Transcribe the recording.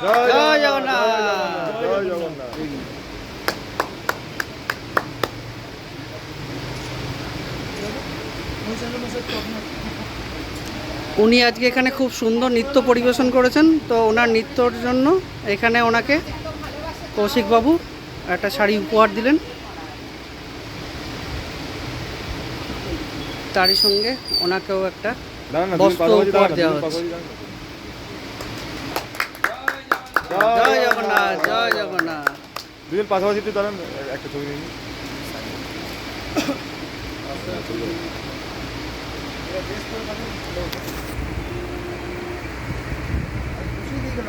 জয় জগন্নাথ। জয় জগন্নাথ। উনি আজকে এখানে খুব সুন্দর নৃত্য পরিবেশন করেছেন, তো ওনার নৃত্যর জন্য এখানে ওনাকে কৌশিকবাবু একটা শাড়ি উপহার দিলেন, তারই সঙ্গে ওনাকেও একটা দাঁড়ান না, বস্ত্র দুদিন উপহার পাশাপাশি দেওয়া দাঁড়ান, হচ্ছে। দুদিন পাশাপাশি জয় জগন্নাথ, জয় জগন্নাথ। দুদিন পাশাপাশি একটু দাঁড়ান, একটা ছবি নিন। খুশি দিয়ে গেল